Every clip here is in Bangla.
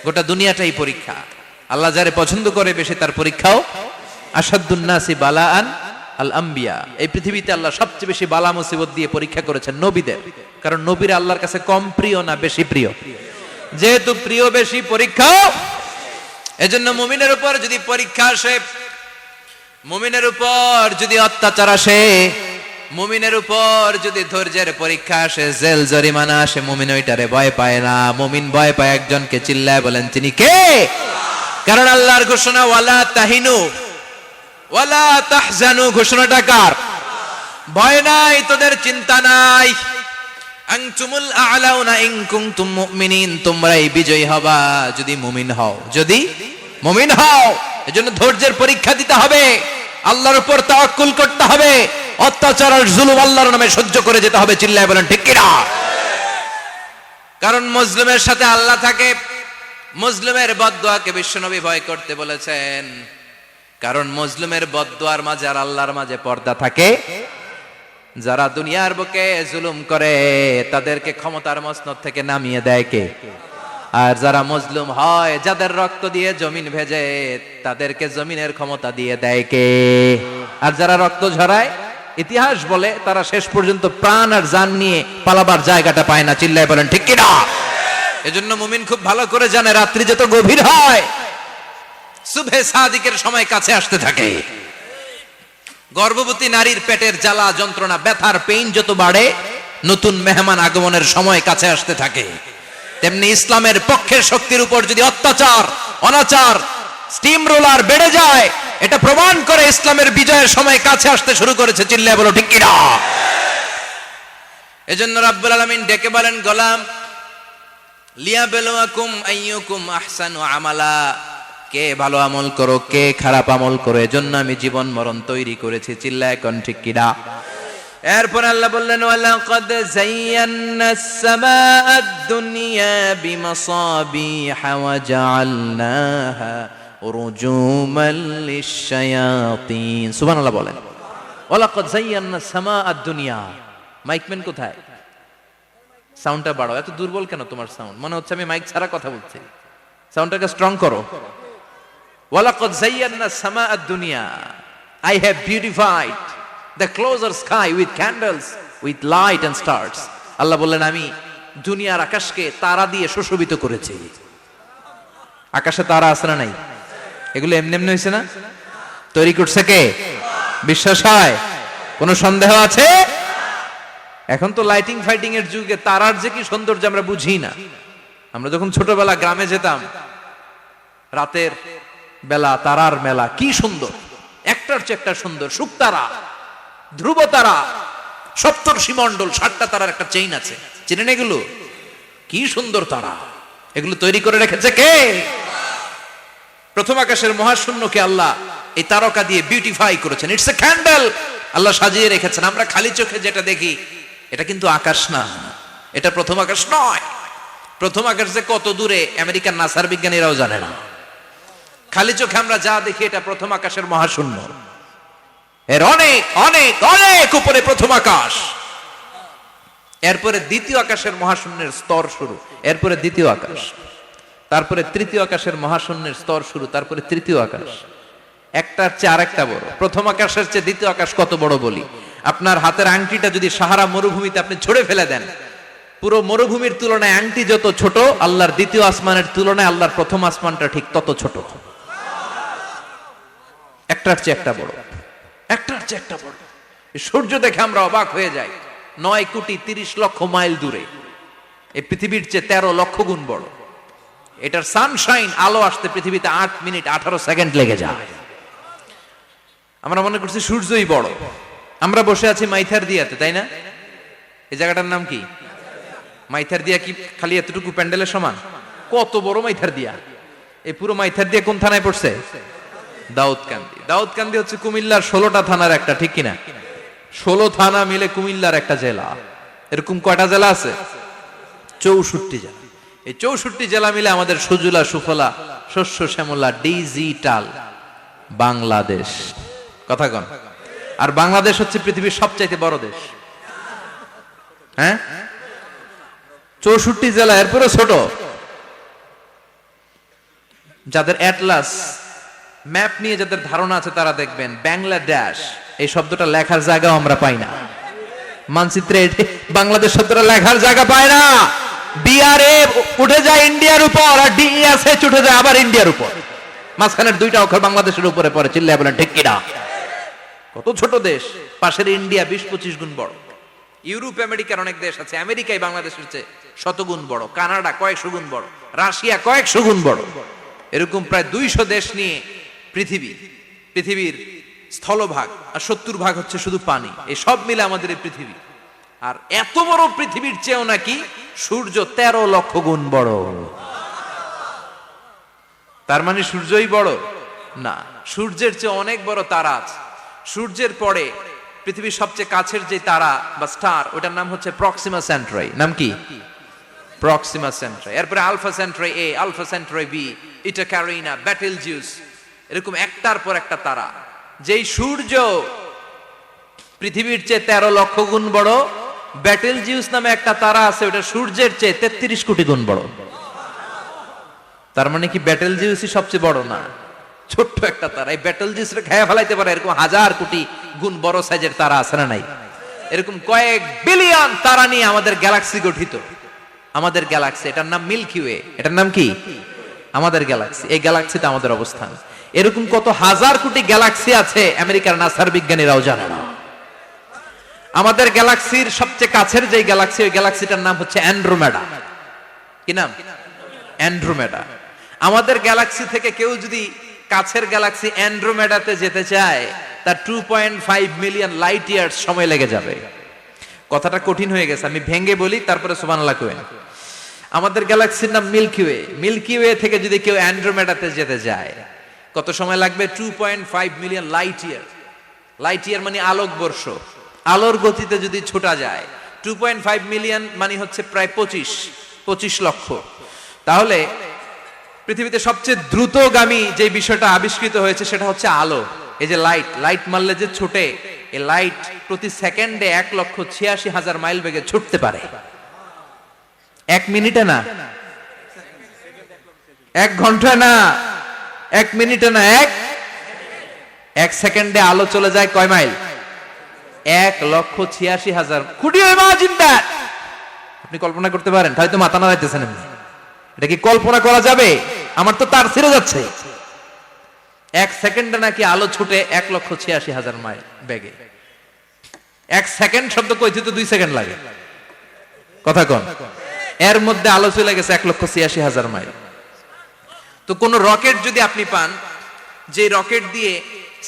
গোটা দুনিয়াটাই পরীক্ষা। আল্লাহ যারে পছন্দ করে বেশি তার পরীক্ষাও। আসাদুন নাসি বালাআন আল আম্বিয়া, এই পৃথিবীতে আল্লাহ সবচেয়ে বেশি বালা মুসিবত দিয়ে পরীক্ষা করেছেন নবীদের। কারণ নবীরা আল্লাহর কাছে কম প্রিয় না বেশি প্রিয়? যেহেতু প্রিয় বেশি, পরীক্ষাও। এজন্য মুমিনের উপর যদি পরীক্ষা আসে, মুমিনের উপর যদি অত্যাচার আসে, মুমিনের উপর যদি ধৈর্যের পরীক্ষা আসে, জেল জরিমানা আসে, মুমিন ওইটারে ভয় পায় না। মুমিন ভয় পায় একজনকে, চিল্লায় বলেন তিনি কে? কারণ আল্লাহর ঘোষণা ওয়ালা তাহিনু ওয়ালা তাহজানু, ঘোষণাটা কার? ভয় নাই, তোদের চিন্তা নাই। আনতুমুল আ'লাউনা ইন কুনতুম মুমিনিন, তোমরাই বিজয়ী হবা যদি মুমিন হও, যদি মুমিন হও। এজন্য ধৈর্যের পরীক্ষা দিতে হবে, আল্লাহর উপর তাওয়াক্কুল করতে হবে, অত্যাচার আর জুলুম আল্লাহর নামে সহ্য করে যেতে হবে। চিল্লায় বলেন ঠিক কি না? কারণ মজলুমের সাথে আল্লাহ থাকে। মজলুমের বদদুয়াকে বিশ্বনবী ভয় করতে বলেছেন, কারণ মজলুমের বদদুয়ার মাঝে আর আল্লাহর মাঝে পর্দা থাকে। যারা দুনিয়ার বুকে জুলুম করে তাদেরকে ক্ষমতার মসনদ থেকে নামিয়ে দেয় কে? আর যারা মজলুম হয়, যাদের রক্ত দিয়ে জমিন ভেজে, তাদেরকে জমিনের ক্ষমতা দিয়ে দেয় কে? আর যারা রক্ত ঝরায়, ইতিহাস বলে তারা শেষ পর্যন্ত প্রাণ আর জান নিয়ে পালাবার জায়গাটা পায় না। চিল্লায় বলেন ঠিক কি না? এজন্য মুমিন খুব ভালো করে জানে, রাত্রি যত গভীর হয়, সুবহে সাদিকের সময় কাছে আসতে থাকে। গর্ভবতী নারীর পেটের জ্বালা যন্ত্রণা, ব্যথার পেইন যত বাড়ে, নতুন মেহমান আগমনের সময় কাছে আসতে থাকে। তেমনি ইসলামের পক্ষের শক্তির উপর যদি অত্যাচার, অনাচার, স্টিম রোলার বেড়ে যায়, এটা প্রমাণ করে ইসলামের বিজয়ের সময় কাছে আসতে শুরু করেছে। চিল্লায় বলো ঠিক কি না? এজন্য রাব্বুল আলামিন ডেকে বলেন, গোলাম লিয়াবলুয়াকুম আইয়ুকুম আহসানু আমালা, কে ভালো আমল করো, কে খারাপ আমল করো, এজন্য আমি জীবন মরণ তৈরি করেছি। চিল্লায় কোন ঠিক কি না? এরপর আল্লাহ বললেন, ওয়ালাকাদ যায়্যানাস সামাআদ দুনিয়া বিমাসাবিহা ওয়া জাআলনাহা রুজুমান লিশ-শায়াতিন। সুবহানাল্লাহ বলেন। ওয়ালাকাদ যায়্যানাস সামাআদ দুনিয়া। মাইকম্যান কোথায়? সাউন্ডটা বাড়াও। এত দুর্বল কেন তোমার সাউন্ড? মনে হচ্ছে আমি মাইক ছাড়া কথা বলছি। সাউন্ডটাকে স্ট্রং করো। ওয়ালাকাদ যায়্যানাস সামাআদ দুনিয়া, I have beautified the closer sky with candles, with light and stars. আল্লাহ বললেন, আমি দুনিয়ার আকাশকে তারা দিয়ে সুশোভিত করেছি। আকাশে তারা আছে না নাই? এগুলো এমনি এমনি হয়েছে না? তৈরি করছে কে? বিশ্বাস হয়? কোনো সন্দেহ আছে? এখন তো লাইটিং ফাইটিং এর যুগে তারার যে কি সৌন্দর্য আমরা বুঝি না। আমরা যখন ছোটবেলা গ্রামে যেতাম, রাতের বেলা তারার মেলা, কি সুন্দর, একটার চেয়ে একটা সুন্দর। শুকতারা, ধ্রুব তারা, সপ্তর্ষি মণ্ডল, 7টা তারার একটা চেইন আছে, চেনেন এগুলো? কি সুন্দর তারা! এগুলো তৈরি করে রেখেছে কে? প্রথম আকাশের মহাশূন্যকে আল্লাহ এই তারকা দিয়ে বিউটিফাই করেছেন। ইটস এ ক্যান্ডেল, আল্লাহ সাজিয়ে রেখেছেন। আমরা খালি চোখে যেটা দেখি, এটা কিন্তু আকাশ না, এটা প্রথম আকাশ নয়। প্রথম আকাশ যে কত দূরে আমেরিকার নাসার বিজ্ঞানীরাও জানে না। খালি চোখে আমরা যা দেখি, এটা প্রথম আকাশের মহাশূন্য। এর অনেক অনেক অনেক উপরে প্রথম আকাশ। এরপরে দ্বিতীয় আকাশের মহাশূন্যের স্তর শুরু, এরপরে দ্বিতীয় আকাশ, তারপরে তৃতীয় আকাশের মহাশূন্যের স্তর শুরু, তারপরে তৃতীয় আকাশ। একটার চেয়ে আরেকটা বড়। প্রথম আকাশের চেয়ে দ্বিতীয় আকাশ কত বড় বলি, আপনার হাতের আংটিটা যদি সাহারা মরুভূমিতে আপনি ছুঁড়ে ফেলে দেন, পুরো মরুভূমির তুলনায় আংটি যত ছোট, আল্লাহর দ্বিতীয় আসমানের তুলনায় আল্লাহর প্রথম আসমানটা ঠিক তত ছোট। একটার চেয়ে একটা বড়, একটার চেয়ে একটা বড়। সূর্য দেখে আমরা অবাক হয়ে যাই, 9,30,00,000 মাইল দূরে। এই পৃথিবীর চেয়ে 13 লক্ষ গুণ বড়। এটার সানশাইন, আলো আসতে পৃথিবীতে 8 মিনিট 18 সেকেন্ড লেগে যায়। আমরা মনে করছি সূর্যই বড়। আমরা বসে আছি মাইথার দিয়াতে, তাই না? এই জায়গাটার নাম কি? মাইথার দিয়া। কি খালি এতটুকু প্যান্ডেলের সমান? কত বড় মাইথার দিয়া! এই পুরো মাইথার দিয়া কোন থানায় পড়ছে? দাউদকান্দি। দাউদকান্দি হচ্ছে কুমিল্লার 16টা থানার একটা, ঠিক কিনা? 16 থানা মিলে কুমিল্লার একটা জেলা। এরকম কয়টা জেলা আছে? 64 জেলা। এই 64 জেলা মিলে আমাদের সুজলা সুফলা শস্য শ্যামলা ডিজিটাল বাংলাদেশ। কথা কন। আর বাংলাদেশ হচ্ছে পৃথিবীর সবচাইতে বড় দেশ। হ্যাঁ, 64 জেলা, এরপরে ছোট। যাদের অ্যাটলাস ম্যাপ নিয়ে যাদের ধারণা আছে তারা দেখবেন বাংলাদেশ এই শব্দটা লেখার জায়গাও আমরা পাই না। মানচিত্রে বাংলাদেশ শব্দটা লেখার জায়গা পায় না। বিআরএ উঠে যায় ইন্ডিয়ার উপর, আর ডিএসএ উঠে যায় আবার ইন্ডিয়ার উপর। মাঝখানের দুইটা অক্ষর বাংলাদেশের উপরে পড়ে। চিল্লায় বলেন ঠিক কিনা? কত ছোট দেশ, পাশের ইন্ডিয়া 20-25 গুণ বড়। ইউরোপ আমেরিকার অনেক দেশ আছে, আমেরিকাই বাংলাদেশের চেয়ে শতগুণ বড়, কানাডা কয়েকশো গুণ বড়, রাশিয়া কয়েকশো গুণ বড়। এরকম প্রায় 200 দেশ নিয়ে পৃথিবীর স্থলভাগ, আর 70% হচ্ছে শুধু পানি। এই সব মিলে আমাদের এই পৃথিবী। আর এত বড় পৃথিবীর চেয়েও নাকি সূর্য 13 লক্ষ গুণ বড়। তার মানে সূর্যই বড় না, সূর্যের চেয়ে অনেক বড় তারা আছে। সূর্যের পরে পৃথিবীর সবচেয়ে কাছের যে তারা বা স্টার, ওটার নাম হচ্ছে প্রক্সিমা সেন্ট্রাই। নাম কি? প্রক্সিমা সেন্ট্রাই। এরপরে আলফা সেন্ট্রাই এ, আলফা সেন্ট্রাই বি, ইটা ক্যারিনা, বেটেলজিউস, এরকম একটার পর একটা তারা। যেই সূর্য পৃথিবীর চেয়ে 13 লক্ষ গুণ বড়, বেটেলজিউস নামে একটা তারা আছে, ওটা সূর্যের চেয়ে 33 কোটি গুণ বড়। তার মানে কি বেটেলজিউসই সবচেয়ে বড় না? ছোট্ট একটা তারা। এই বেটেলজিউসরে খেয়ে ফেলাইতে পারে এরকম 1000 কোটি গুণ বড় সাইজের তারা আছে না নাই? এরকম কয়েক বিলিয়ন তারা নিয়ে আমাদের গ্যালাক্সি গঠিত। আমাদের গ্যালাক্সি, এটার নাম মিল্কি ওয়ে। এটার নাম কি? আমাদের গ্যালাক্সি। এই গ্যালাক্সিতে আমাদের অবস্থান। এরকম কত হাজার কোটি গ্যালাক্সি আছে আমেরিকার নাসার বিজ্ঞানীরাও জানে না। আমাদের গ্যালাক্সির সবচেয়ে কাছের যে গ্যালাক্সি, ওই গ্যালাক্সিটার নাম হচ্ছে অ্যান্ড্রোমেডা। কি নাম? অ্যান্ড্রোমেডা। আমাদের গ্যালাক্সি থেকে কেউ যদি কাছের গ্যালাক্সি অ্যান্ড্রোমেডাতে যেতে চায়, তার 2.5 মিলিয়ন লাইট ইয়ার্স সময় লেগে যাবে। কথাটা কঠিন হয়ে গেছে, আমি ভেঙে বলি, তারপরে সুবহানাল্লাহ কইবেন। আমাদের গ্যালাক্সির নাম মিল্কি ওয়ে। মিল্কি ওয়ে থেকে যদি কেউ অ্যান্ড্রোমেডাতে যেতে যায়, কত সময় লাগবে? 2.5 million light year. Light year মানে আলোকবর্ষ। আলোর গতিতে যদি ছোটা যায়, 2.5 মিলিয়ন মানে হচ্ছে প্রায় 25 লক্ষ। তাহলে পৃথিবীতে সবচেয়ে দ্রুতগামী যে বিষয়টা আবিষ্কৃত হয়েছে সেটা হচ্ছে আলো। এই যে লাইট মারলে যে ছোটে, এই লাইট প্রতি সেকেন্ডে 1,86,000 মাইল বেগে ছুটতে পারে। 1 মিনিটে না, 1 ঘন্টা না, 1 মিনিটে না, 1 সেকেন্ডে আলো চলে যায় কয় mile? 1,86,000। Could you imagine that? আপনি কল্পনা করতে পারেন? হয়তো মাথা নাড়াইতেছেন। এটা কি কল্পনা করা যাবে? আমার তো তার ছিঁড়ে যাচ্ছে। 1 সেকেন্ডে নাকি আলো ছুটে 1,86,000 মাইল বেগে। 1 সেকেন্ড শব্দ কইতে তো 2 সেকেন্ড লাগে। কথা কোন? এর মধ্যে আলো চলে গেছে 1,86,000 মাইল। তো কোন রকেট যদি আপনি পান, যে রকেট দিয়ে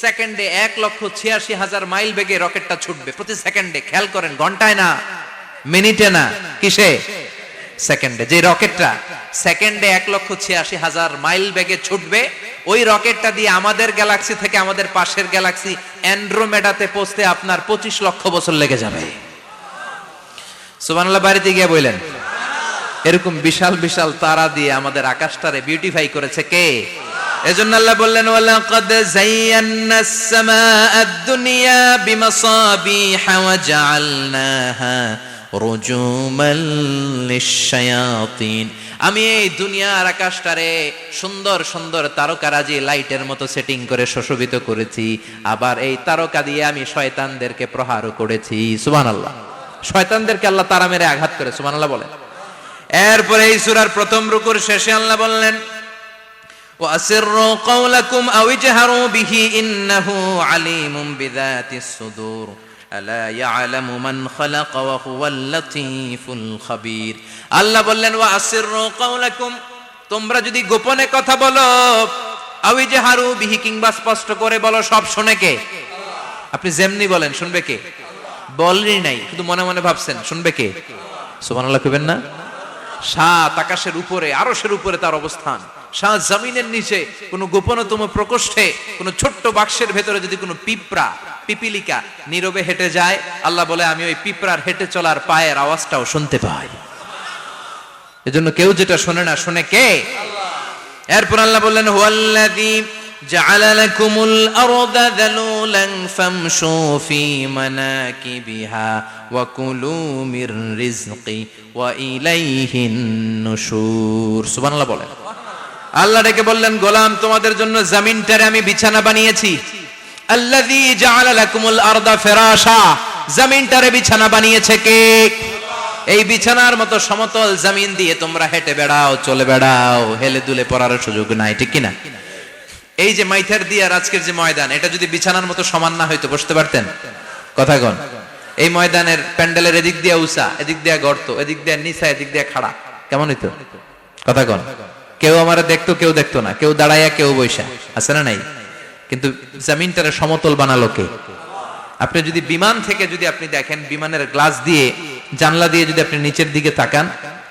সেকেন্ডে 1,86,000 মাইল বেগে রকেটটা ছুটবে প্রতি সেকেন্ডে, খেয়াল করেন, ঘন্টায় না, মিনিটে না, কিসে? সেকেন্ডে। যে রকেটটা সেকেন্ডে 1,86,000 মাইল বেগে ছুটবে, ওই রকেটটা দিয়ে আমাদের গ্যালাক্সি থেকে আমাদের পাশের গ্যালাক্সি অ্যান্ড্রোমেডাতে পৌঁছতে আপনার 25 লক্ষ বছর লেগে যাবে। সুবহানাল্লাহ বাড়িতে গিয়ে বললেন। এরকম বিশাল বিশাল তারা দিয়ে আমাদের আকাশটারে বিউটিফাই করেছে কে? এজন্য আল্লাহ বললেন, ওয়ালাকাদ যায়্যানাস সামাআদ দুনিয়া বিমাসাবিহা ওয়া জাআলনাহা রুজুমাল লিশ-শায়াতিন। আমি এই দুনিয়ার আকাশটারে সুন্দর সুন্দর তারকারাজি লাইটের মতো সেটিং করে সুশোভিত করেছি। আবার এই তারকা দিয়ে আমি শয়তানদেরকে প্রহারও করেছি। সুবহানাল্লাহ। শয়তানদেরকে আল্লাহ তারা মেরে আঘাত করে। সুবহানাল্লাহ বলেন। এরপরে এই সূরার প্রথম রুকুর শেষে আল্লাহ বললেন, ওয়াসিররু কাওলাকুম আও ইজহারু বিহি ইন্নাহু আলিমুম বিযাতিস সুদূর আলা ইয়ালামু মান খালাকা ওয়া হুয়াল লাতীফুল খাবীর। আল্লাহ বললেন, ওয়াসিররু কাওলাকুম, তোমরা যদি গোপনে কথা বলো, আও ইজহারু বিহি, কিংবা স্পষ্ট করে বলো, সব শুনে কে? আপনি যেমনি বলেন শুনবে কে? বলেনই নাই, শুধু মনে মনে ভাবছেন, শুনবে কে? সুবহানাল্লাহ কইবেন না? সাত আকাশের উপরে, আরশের উপরে তার অবস্থান, সাত জমিনের নিচে কোনো গোপনতম প্রকোষ্ঠে, কোনো ছোট্ট বাক্সের ভেতরে যদি কোনো পিপিলিকা নীরবে হেঁটে যায়, আল্লাহ বলে আমি ওই পিঁপড়ার হেঁটে চলার পায়ের আওয়াজটাও শুনতে পাই। এজন্য কেউ যেটা শোনে না, শুনে কে? এরপর আল্লাহ বললেন, হুয়াল্লাযী জাআলা লাকুমুল আরদা যালুলান ফামশু ফি মানাকিবিহা ওয়া কুলু মির রিজকি ওয়া ইলাইহিন নুশুর। সুবহানাল্লাহ বলেন। আল্লাহ ডেকে বললেন, গোলাম তোমাদের জন্য জমিনটারে আমি বিছানা বানিয়েছি। আল্লাযী জাআলা লাকুমুল আরদা ফিরাশা, জমিনটারে বিছানা বানিয়েছে কে? এই বিছানার মতো সমতল জমিন দিয়ে তোমরা হেঁটে বেড়াও, চলে বেড়াও, হেলে দুলে পড়ার সুযোগ নাই, ঠিক কিনা? এই যে মাইথার দিয়ে আর আজকের যে ময়দান, এটা যদি বিছানার মতো সমান না হইতো বসতে পারতেন? কথা কন। এই ময়দানের প্যান্ডেলের এদিক দিয়ে উঁচা, এদিক দিয়ে গর্ত, এদিক দিয়ে নিচা, এদিক দিয়ে খাড়া, কেমন হইতো? কথা কন। কেউ আমারে দেখতো, কেউ দেখতো না, কেউ দাঁড়াইয়া, কেউ বৈশা, আছে না নাই? কিন্তু জমিনটারে সমতল বানালো কে? আপনি যদি বিমান থেকে যদি আপনি দেখেন, বিমানের গ্লাস দিয়ে, জানলা দিয়ে যদি আপনি নিচের দিকে তাকান,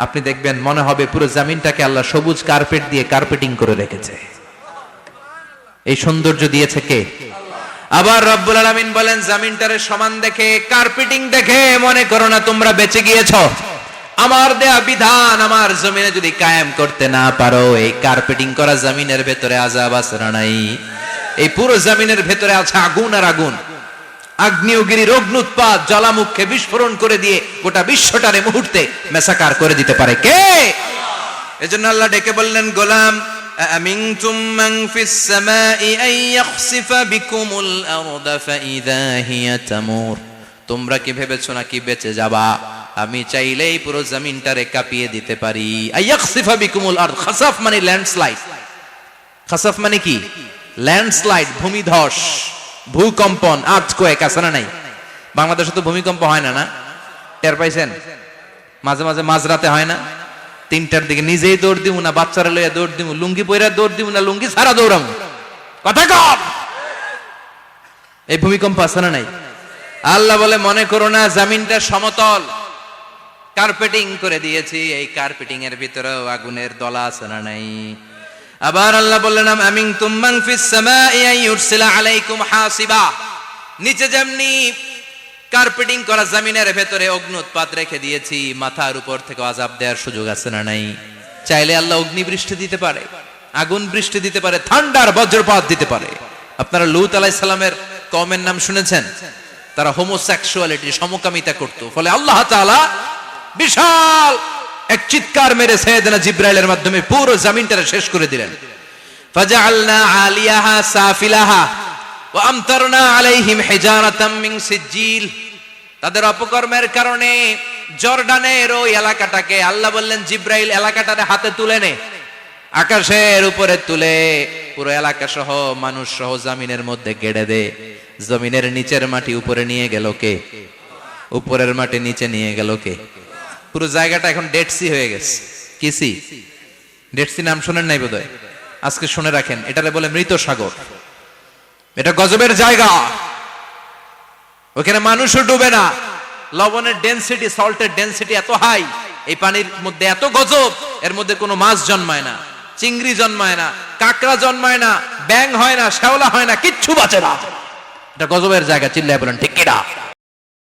আপনি দেখবেন মনে হবে পুরো জমিনটাকে আল্লাহ সবুজ কার্পেট দিয়ে কার্পেটিং করে রেখেছে। এই সৌন্দর্য দিয়েছে কে? আবার রব্বুল আলামিন বলেন, জমিনটারে সমান দেখে, কার্পেটিং দেখে মনে করো না তোমরা বেঁচে গিয়েছো। আমার দেয়া বিধান আমার জমিনে যদি কায়েম করতে না পারো, এই কার্পেটিং করা জমিনের ভেতরে আযাব আছে না নাই? এই পুরো জমিনের ভেতরে আছে আগুন আর আগুন। আগ্নেয়গিরির অগ্নুৎপাত, জ্বালামুখে বিস্ফোরণ করে দিয়ে গোটা বিশ্বটারে মুহূর্তে মেসাকার করে দিতে পারে কে? এজন্য আল্লাহ ডেকে বললেন, গোলাম আমিনতুম মান ফিস সামাই আন ইয়াখসিফা বিকুমুল আরদা ফাইযা হিয়া তামুর, তোমরা কি ভেবেছো নাকি বেঁচে যাবা? আমি চাইলেই পুরো জমিনটারে কাঁপিয়ে দিতে পারি। আইয়াখসিফা বিকুমুল আরদ, খাসাফ মানে ল্যান্ডস্লাইড। খাসাফ মানে কি? ল্যান্ডস্লাইড, ভূমিধস, ভূকম্পন, আর্থকোয়েক, আছে না নাই? বাংলাদেশে তো ভূমিকম্প হয় না, না? টের পাইছেন? মাঝে মাঝে মাঝরাতে হয় না? 3টার দিকে নিজেই দৌড় দিমু না বাচ্চারা লইয়া দৌড় দিমু, লুঙ্গি পইরা দৌড় দিমু না লুঙ্গি ছাড়া দৌড়ামু? কথা কর। এই ভূমিকম্প আছে না নাই? আল্লাহ বলে, মনে করো না জমিনটা সমতল, কার্পেটিং করে দিয়েছি, এই কার্পেটিং এর ভিতরেও আগুনের দলা আছে না নাই? আবার আল্লাহ বললেন, আমিনতুম মান ফিস সামাই আন ইউরসিলা আলাইকুম হাসিবা, নিচে যেমনি কার্পেটিং করা জমিনের ভেতরে অগ্নুৎপাত রেখে দিয়েছি, মাথার উপর থেকে আযাব দেওয়ার সুযোগ আছে না নাই? চাইলে আল্লাহ অগ্নি বৃষ্টি দিতে পারে, আগুন বৃষ্টি দিতে পারে, ঠান্ডার বজ্রপাত দিতে পারে। আপনারা লূত আলাইহিস সালামের কওমের নাম শুনেছেন? তারা হোমোসেক্সুয়ালিটি, সমকামিতা করত, ফলে আল্লাহ তাআলা বিশাল এক চিৎকার মেরে সাইয়েদনা জিবরাইলের মাধ্যমে পুরো জমিনটারে শেষ করে দিলেন। ফাজআলনা আলিয়াহা সাফিলাহা ওয়া আমতারনা আলাইহিম হিজারাতাম মিন সিজিল, তাদের অপকর্মের কারণে জর্ডানের ওই এলাকাটাকে আল্লাহ বললেন, জিবরাইল এলাকাটারে হাতে তুলে নে, আকাশের উপরে তুলে পুরো এলাকা সহ মানুষ সহ জমিনের মধ্যে গেড়ে দে। জমিনের নিচের মাটি উপরে নিয়ে গেল কে? উপরের মাটি নিচে নিয়ে গেল কে? পুরো জায়গাটা এখন ডেড সি হয়ে গেছে। কি সি? ডেড সি নাম শুনেন নাই বোধহয়? আজকে শুনে রাখেন, এটারে বলে মৃত সাগর। এটা গজবের জায়গা, ওখানে মানুষও ডুবে না। লবণের ডেনসিটি, সল্টের ডেনসিটি এত হাই, এই পানির মধ্যে এত গজব, এর মধ্যে কোনো মাছ জন্মায় না, চিংড়ি জন্মায় না, কাঁকড়া জন্মায় না, ব্যাং হয় না, শ্যাওলা হয় না, কিচ্ছু বাঁচে না। এটা গজবের জায়গা। চিল্লায় বলেন ঠিক কিনা?